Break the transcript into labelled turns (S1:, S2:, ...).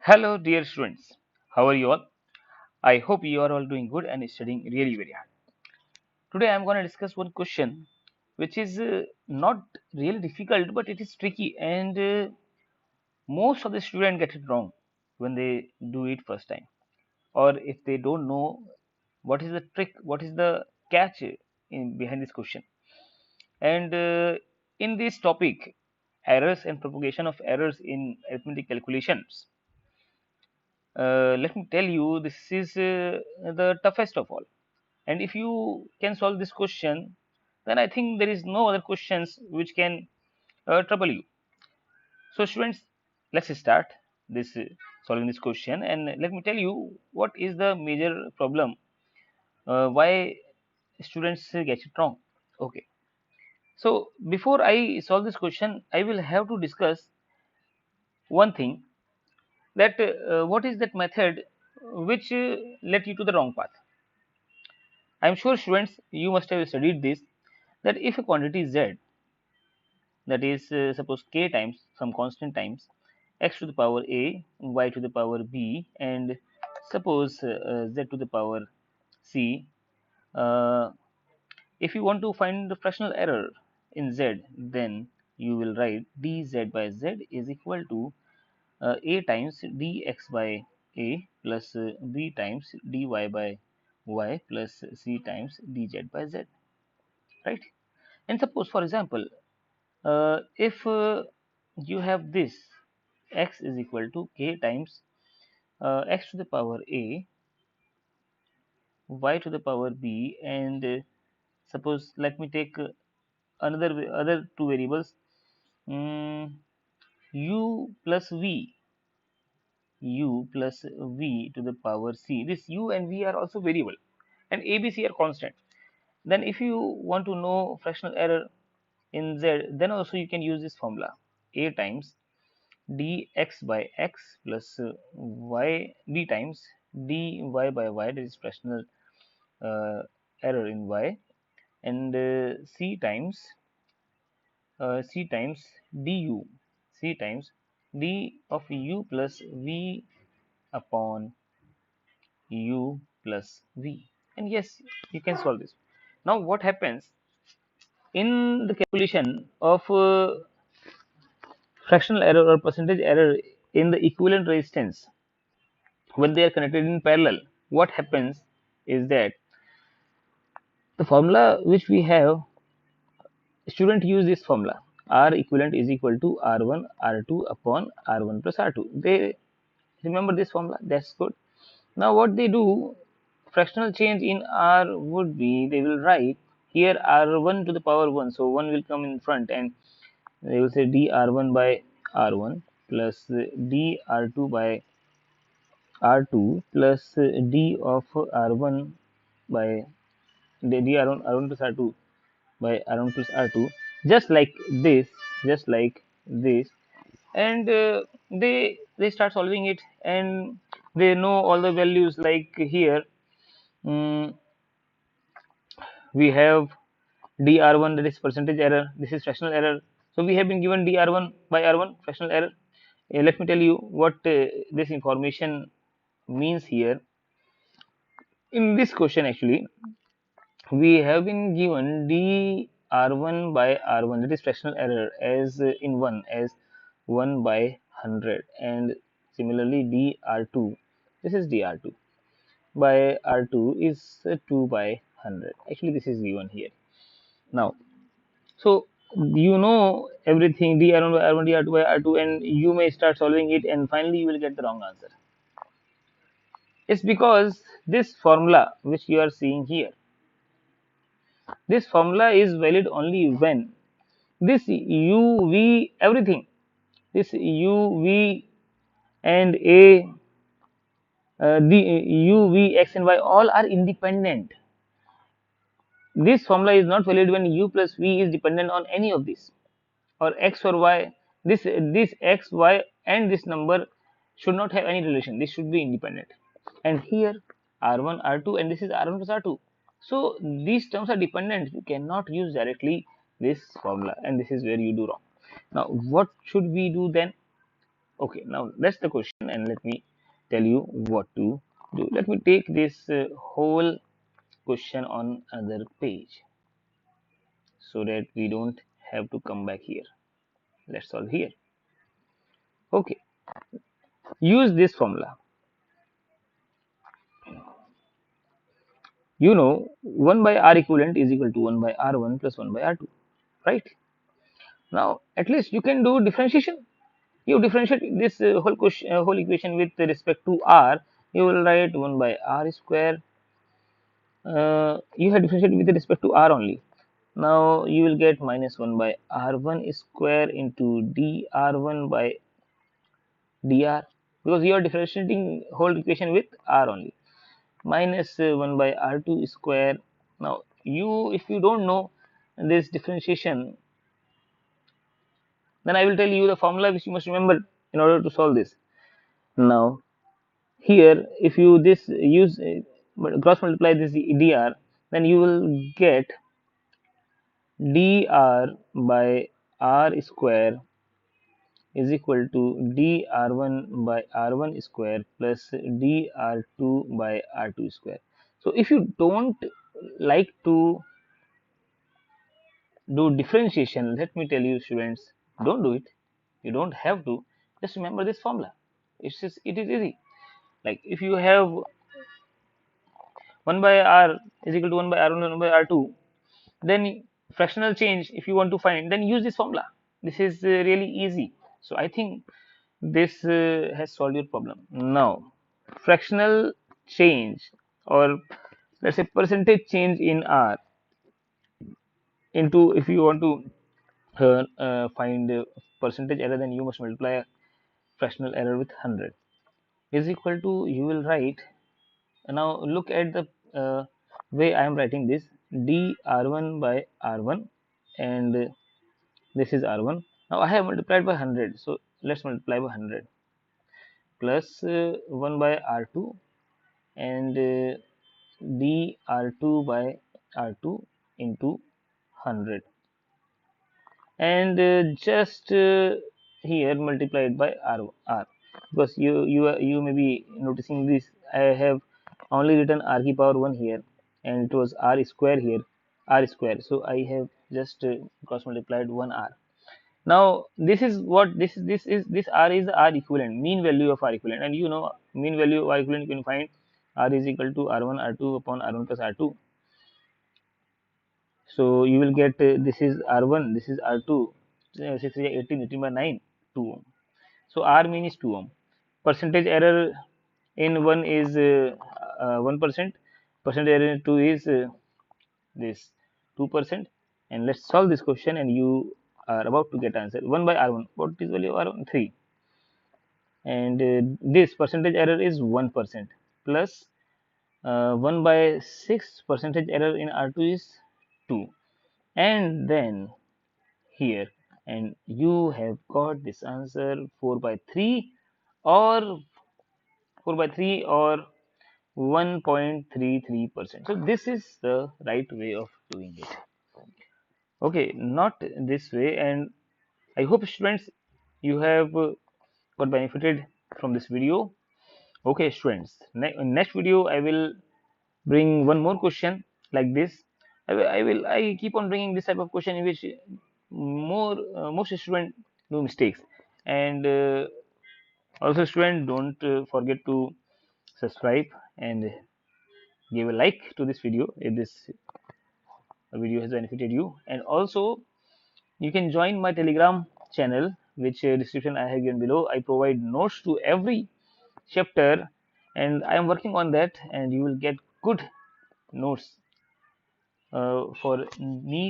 S1: Hello, dear students. How are you all? I hope you are all doing good and studying really very hard. Today, I am going to discuss one question which is not really difficult, but it is tricky, and most of the students get it wrong when they do it first time, or if they don't know what is the trick, what is the catch behind this question. And in this topic, errors and propagation of errors in arithmetic calculations. Let me tell you, this is the toughest of all. And if you can solve this question, then I think there is no other questions which can trouble you. So, students, let's start this solving this question, and let me tell you what is the major problem. Why students get it wrong? Okay. So, before I solve this question, I will have to discuss one thing, that what is that method which led you to the wrong path. I am sure, students, you must have studied this, that if a quantity z, that is suppose k times some constant times x to the power a, y to the power b, and suppose z to the power c, uh, if you want to find the fractional error in z, then you will write dz by z is equal to a times dx by a plus b times dy by y plus c times dz by z, right? And suppose, for example, if you have this x is equal to k times x to the power a, y to the power b, and suppose let me take other two variables, um, u plus v, u plus v to the power c. This u and v are also variable, and a, b, c are constant. Then if you want to know fractional error in z, then also you can use this formula, a times dx by x plus y b times dy by y, that is fractional uh, error in y, and c times du, c times d of u plus v upon u plus v. And yes, you can solve this. Now what happens in the calculation of fractional error or percentage error in the equivalent resistance when they are connected in parallel? What happens is that the formula which we have, student use this formula, R equivalent is equal to R1 R2 upon R1 plus R2. They remember this formula, that's good. Now what they do, fractional change in R would be, they will write here R1 to the power 1, so 1 will come in front, and they will say dR1 by R1 plus dR2 by R2 plus d of R1 by d R1 plus R2 by R1 plus R2, just like this, just like this. And they start solving it, and they know all the values. Like here, um, we have dr1, that is percentage error, this is fractional error. So we have been given dr1 by r1 fractional error. Let me tell you what this information means here. In this question, actually, we have been given dr1 by r1, that is fractional error, as in 1 as 1 by 100, and similarly dr2, this is dr2 by r2 is 2 by 100. Actually, this is given here. Now, so you know everything, dr1 by r1, dr2 by r2, and you may start solving it, and finally you will get the wrong answer. It's because this formula which you are seeing here, this formula is valid only when this u, v, everything, this u, v, and a, the u, v, x, and y all are independent. This formula is not valid when u plus v is dependent on any of these, or x or y. This x, y, and this number should not have any relation. This should be independent. And here r1, r2, and this is r1 plus r2. So these terms are dependent. You cannot use directly this formula, and this is where you do wrong. Now what should we do then? Okay, now that's the question, and let me tell you what to do. Let me take this whole question on another page so that we don't have to come back here. Let's solve here. Okay, use this formula. You know 1 by R equivalent is equal to 1 by R1 plus 1 by R2, right? Now at least you can do differentiation. You differentiate this whole equation with respect to R. You will write 1 by R square. You have differentiated with respect to R only. Now you will get minus 1 by R1 square into dR1 by dr, because you are differentiating whole equation with R only, minus 1 by R2 square. Now if you don't know this differentiation, then I will tell you the formula which you must remember in order to solve this. Now here, if you this use cross multiply this dr, then you will get dr by r square is equal to dr1 by r1 square plus dr2 by r2 square. So if you don't like to do differentiation, let me tell you students, don't do it. You don't have to. Just remember this formula. It is easy. Like if you have 1 by r is equal to 1 by r1 1 by r2, then fractional change if you want to find, then use this formula. This is really easy. So I think this has solved your problem. Now fractional change, or let's say percentage change in r, into, if you want to find percentage error, then you must multiply fractional error with 100 is equal to, you will write, now look at the way I am writing this, dr1 by r1, and this is r1. Now I have multiplied by 100, so let's multiply by 100 plus 1 by r2 and dr2 by r2 into 100, and just here multiplied by r, because you may be noticing this, I have only written r की power 1 here, and it was r square here, r square, so I have just cross multiplied 1 r. Now this is what this r is the r equivalent, mean value of r equivalent, and you know mean value of r equivalent you can find r is equal to r1 r2 upon r1 plus r2. So you will get this is R1, this is R2, 6 3 18, 18 by 9, 2 ohm. So R mean is 2 ohm. Percentage error in 1 is 1%, percentage error in 2 is this 2%. And let's solve this question, and you are about to get answer. 1 by R1, what is value of R1? 3. And this percentage error is 1%, plus 1 by 6, percentage error in R2 is 2. And then here, and you have got this answer 4 by 3 or 4 by 3 or 1.33%. So this is the right way of doing it. Okay, not this way, and I hope students you have got benefited from this video. Okay students, in next video I will bring one more question like this. I keep on bringing this type of question in which most students do mistakes, and also students don't forget to subscribe and give a like to this video if this video has benefited you. And also you can join my telegram channel, which description I have given below. I provide notes to every chapter, and I am working on that, and you will get good notes for neat